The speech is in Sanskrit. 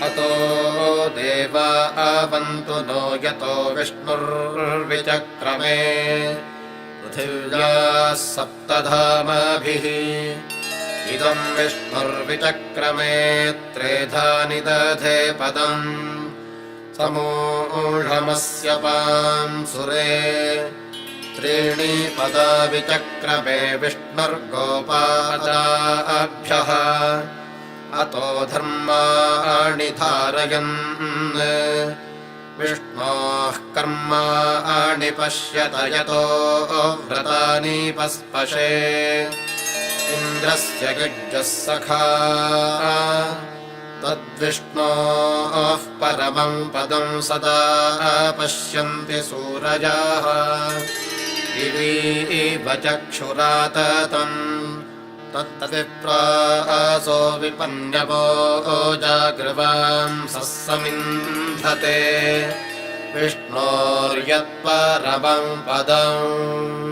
अतो देवा आवन्तु नो यतो विष्णुर्विचक्रमे पृथिव्याः सप्तधामाभिः इदम् विष्णुर्विचक्रमे त्रेधा निदधे पदम् समूढमस्य पांसुरे त्रीणि पदा विचक्रमे विष्णुर्गोपादाभ्यः अतो धर्माणि धारयन् विष्णोः कर्माणि पश्यत यतो व्रतानि पस्पशे इन्द्रस्य युज्यः सखा तद्विष्णोः परमं पदं सदा पश्यन्ति सूरजाः दिवीव चक्षुराततम् तद्विप्रासो विपन्यवो जागृवांसः समिन्धते विष्णोर्यत्परमं पदम्।